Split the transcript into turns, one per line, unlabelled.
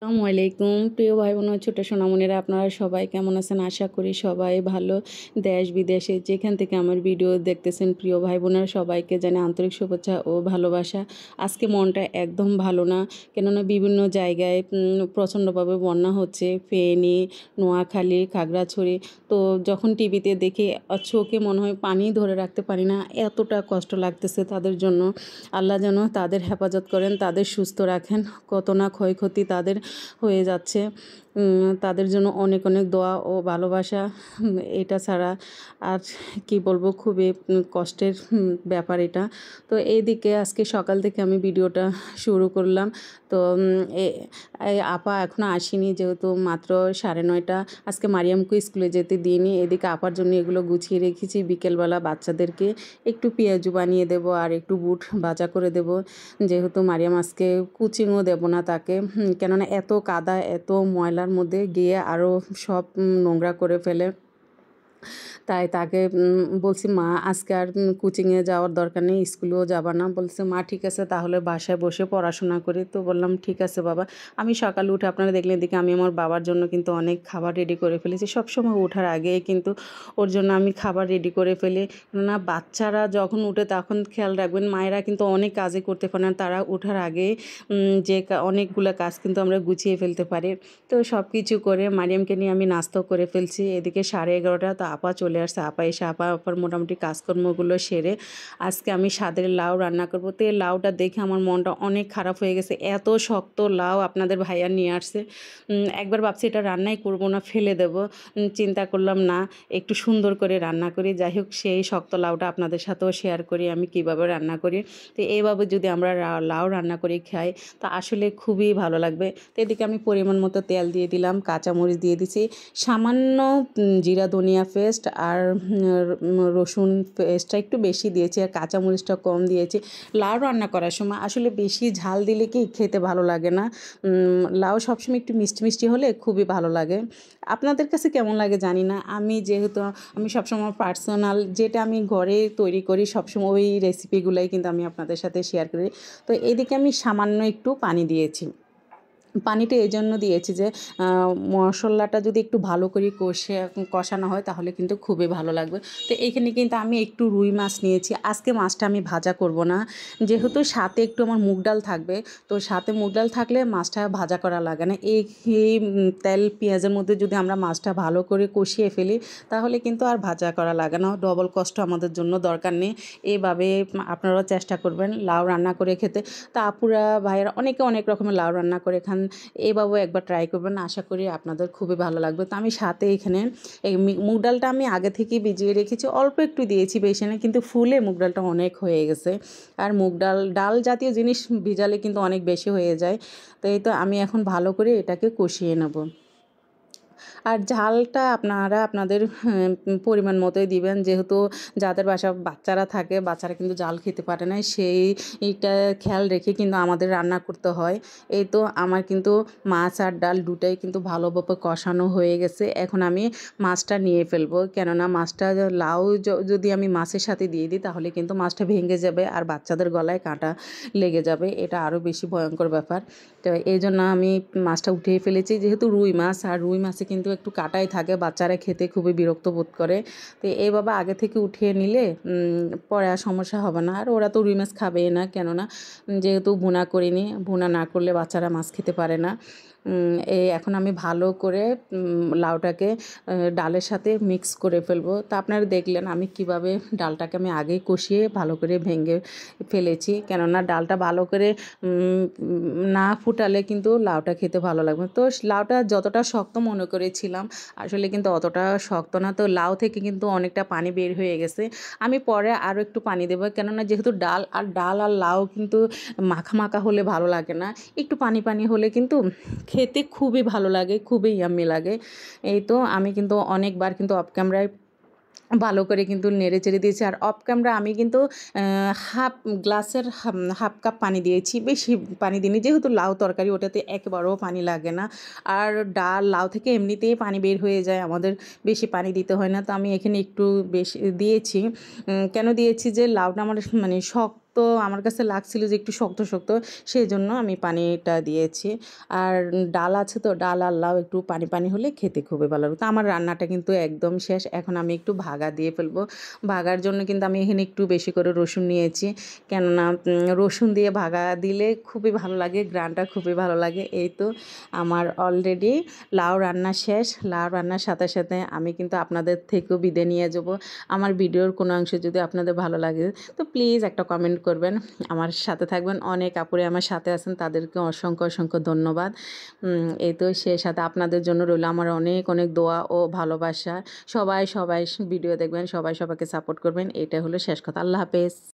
আসসালামু আলাইকুম প্রিয় ভাই বোন ও ছোট সোনামণিরা, আপনারা সবাই কেমন আছেন? আশা করি সবাই ভালো। দেশ বিদেশে যেখান থেকে আমার ভিডিও দেখতেছেন প্রিয় ভাই বোনেরা সবাইকে জানাই আন্তরিক শুভেচ্ছা ও ভালোবাসা। আজকে মনটা একদম ভালো না, কেননা বিভিন্ন জায়গায় প্রচণ্ডভাবে বন্যা হচ্ছে। ফেনী, নোয়াখালী, খাগড়াছড়ি। তো যখন টিভিতে দেখি চোখে মনে হয় পানি ধরে রাখতে পারি না, এতটা কষ্ট লাগতেছে তাদের জন্য। আল্লাহ যেন তাদের হেফাজত করেন, তাদের সুস্থ রাখেন। কত না ক্ষয়ক্ষতি তাদের হয়ে যাচ্ছে। তাদের জন্য অনেক অনেক দোয়া ও ভালোবাসা। এটা ছাড়া আর কি বলবো, খুবই কষ্টের ব্যাপার এটা। তো এইদিকে আজকে সকাল থেকে আমি ভিডিওটা শুরু করলাম। তো এই আপা এখনও আসেনি, যেহেতু মাত্র 9:30। আজকে মারিয়ামকে স্কুলে যেতে দিইনি। এদিকে আপার জন্য এগুলো গুছিয়ে রেখেছি। বিকেলবেলা বাচ্চাদেরকে একটু পেঁয়াজু বানিয়ে দেব আর একটু বুট ভাজা করে দেব, যেহেতু মারিয়াম আজকে কোচিংও দেব না তাকে। কেননা এত কাদা এত ময়লার মধ্যে গিয়ে আরও সব নোংরা করে ফেলে। তাই তাকে বলছি, মা আজকে আর কোচিংয়ে যাওয়ার দরকার নেই, স্কুলেও যাবা না। বলছে, মা ঠিক আছে তাহলে বাসায় বসে পড়াশোনা করি। তো বললাম ঠিক আছে বাবা। আমি সকালে উঠে, আপনারা দেখলেন এদিকে আমি আমার বাবার জন্য কিন্তু অনেক খাবার রেডি করে ফেলেছি। সবসময় ওঠার আগে কিন্তু ওর জন্য আমি খাবার রেডি করে ফেলি। না, বাচ্চারা যখন উঠে তখন খেয়াল রাখবেন, মায়েরা কিন্তু অনেক কাজই করতে পারেন, তারা ওঠার আগে যে অনেকগুলো কাজ কিন্তু আমরা গুছিয়ে ফেলতে পারি। তো সব কিছু করে মারিয়ামকে নিয়ে আমি নাস্তাও করে ফেলছি। এদিকে 11:30। তো আপা চলে আসছে। আপা এসে আপার মোটামুটি কাজকর্মগুলো সেরে আজকে আমি স্বাদের লাউ রান্না করব। তো এই লাউটা দেখে আমার মনটা অনেক খারাপ হয়ে গেছে। এত শক্ত লাউ আপনাদের ভাইয়া নিয়ে আসছে। একবার ভাবছি এটা রান্নাই করব না, ফেলে দেব। চিন্তা করলাম না, একটু সুন্দর করে রান্না করি। যাই হোক, সেই শক্ত লাউটা আপনাদের সাথেও শেয়ার করি আমি কিভাবে রান্না করি। তো এইভাবে যদি আমরা লাউ রান্না করে খাই তো আসলে খুবই ভালো লাগবে। তো এদিকে আমি পরিমাণ মতো তেল দিয়ে দিলাম, কাঁচামরিচ দিয়ে দিছি, সামান্য জিরা ধনিয়া পেস্ট আর রসুন পেস্টটা একটু বেশি দিয়েছি আর কাঁচামরিচটা কম দিয়েছি। লাউ রান্না করার সময় আসলে বেশি ঝাল দিলে কি খেতে ভালো লাগে না। লাউ সবসময় একটু মিষ্টি মিষ্টি হলে খুবই ভালো লাগে। আপনাদের কাছে কেমন লাগে জানি না। যেহেতু আমি সবসময় পার্সোনাল যেটা আমি ঘরে তৈরি করি সবসময় ওই রেসিপিগুলোই কিন্তু আমি আপনাদের সাথে শেয়ার করি। তো এদিকে আমি সামান্য একটু পানি দিয়েছি। পানিটা এই জন্য দিয়েছি যে মশলাটা যদি একটু ভালো করে কষানো হয় তাহলে কিন্তু খুবই ভালো লাগবে। তো এইখানে কিন্তু আমি একটু রুই মাছ নিয়েছি। আজকে মাছটা আমি ভাজা করব না, যেহেতু সাথে একটু আমার মুগ ডাল থাকবে। তো সাথে মুগ ডাল থাকলে মাছটা ভাজা করা লাগে না। এই তেল পেঁয়াজের মধ্যে যদি আমরা মাছটা ভালো করে কষিয়ে ফেলি তাহলে কিন্তু আর ভাজা করা লাগে না, ডবল কষ্ট আমাদের জন্য দরকার নেই। এইভাবে আপনারাও চেষ্টা করবেন লাউ রান্না করে খেতে। তা আপুরা ভাইয়েরা অনেকে অনেক রকমের লাউ রান্না করে খান, এভাবেও একবার ট্রাই করবেন, আশা করি আপনাদের খুবই ভালো লাগবে। তো আমি সাথে এখানে এই মুগ ডালটা আমি আগে থেকেই ভিজিয়ে রেখেছি, অল্প একটু দিয়েছি, বেশি না, কিন্তু ফুলে মুগ ডালটা অনেক হয়ে গেছে। আর ডাল জাতীয় জিনিস ভিজালে কিন্তু অনেক বেশি হয়ে যায়। তো এই তো আমি এখন ভালো করে এটাকে কষিয়ে নেব। আর ঝালটা আপনারা আপনাদের পরিমাণ মতোই দিবেন, যেহেতু যাদের বাসা বাচ্চারা থাকে, বাচ্চারা কিন্তু ঝাল খেতে পারে না, এইটা খেয়াল রেখে কিন্তু আমাদের রান্না করতে হয়। এই তো আমার কিন্তু মাছ আর ডাল দুটাই কিন্তু ভালোভাবে কষানো হয়ে গেছে। এখন আমি মাছটা নিয়ে ফেলবো, কেননা মাছটা লাউ যদি আমি মাছের সাথে দিয়ে দিই তাহলে কিন্তু মাছটা ভেঙে যাবে আর বাচ্চাদের গলায় কাঁটা লেগে যাবে, এটা আরও বেশি ভয়ঙ্কর ব্যাপার। তো এই জন্য আমি মাছটা উঠিয়ে ফেলেছি, যেহেতু রুই মাছ, আর রুই মাছে কিন্তু একটু কাঁটাই থাকে, বাচ্চারা খেতে খুবই বিরক্ত বোধ করে। তো এইভাবে আগে থেকে উঠিয়ে নিলে পরে আর সমস্যা হবে না। আর ওরা তো রুই মাছ খাবেই না, কেননা যেহেতু ভুনা করিনি, ভুনা না করলে বাচ্চারা মাছ খেতে পারে না। এখন আমি ভালো করে লাউটাকে ডালের সাথে মিক্স করে ফেলবো। তো আপনারা দেখলেন আমি কিভাবে ডালটাকে আমি আগেই কষিয়ে ভালো করে ভেঙে ফেলেছি, কেননা ডালটা ভালো করে না ফুটালে কিন্তু লাউটা খেতে ভালো লাগবে। তো লাউটা যতটা শক্ত মনে করেছিলাম আসলে কিন্তু অতটা শক্ত না। তো লাউ থেকে কিন্তু অনেকটা পানি বের হয়ে গেছে। আমি পরে আরও একটু পানি দেবো, কেননা যেহেতু ডাল আর লাউ কিন্তু মাখা মাখা হলে ভালো লাগে না, একটু পানি পানি হলে কিন্তু খেতে খুবই ভালো লাগে, খুবই ইয়াম্মি লাগে। এই তো আমি কিন্তু অনেকবার কিন্তু অফ ক্যামেরায় ভালো করে কিন্তু নেড়ে চেড়ে দিয়েছি। আর অফ ক্যামেরা আমি কিন্তু হাফ গ্লাসের হাফ কাপ পানি দিয়েছি, বেশি পানি দিইনি, যেহেতু লাউ তরকারি ওটাতে একেবারেও পানি লাগে না। আর লাউ থেকে এমনিতেই পানি বের হয়ে যায়, আমাদের বেশি পানি দিতে হয় না। তো আমি এখানে একটু বেশি দিয়েছি। কেন দিয়েছি, যে লাউটা আমার মানে শক্ত তো আমার কাছে লাগছিল যে একটু শক্ত শক্ত, সেই জন্য আমি পানিটা দিয়েছি। আর ডাল আছে তো, ডাল আর লাউ একটু পানি পানি হলে খেতে খুবই ভালো লাগে। তো আমার রান্নাটা কিন্তু একদম শেষ। এখন আমি একটু ভাগা দিয়ে ফেলবো। ভাগার জন্য কিন্তু আমি এখানে একটু বেশি করে রসুন নিয়েছি, কেননা রসুন দিয়ে ভাগা দিলে খুবই ভালো লাগে, গ্রানটা খুবই ভালো লাগে। এই তো আমার অলরেডি লাউ রান্না শেষ। লাউ রান্নার সাথে সাথে আমি কিন্তু আপনাদের থেকেও বিদায় নিয়ে যাব। আমার ভিডিওর কোনো অংশ যদি আপনাদের ভালো লাগে তো প্লিজ একটা কমেন্ট করবেন, আমার সাথে থাকবেন। অনেক আপুরে আমার সাথে আছেন, তাদেরকে অসংখ্য অসংখ্য ধন্যবাদ। এই তো সেই সাথে আপনাদের জন্য রইল আমার অনেক অনেক দোয়া ও ভালোবাসা। সবাই সবাই ভিডিও দেখবেন, সবাই সবাইকে সাপোর্ট করবেন। এটা হলো শেষ কথা। আল্লাহ হাফেজ।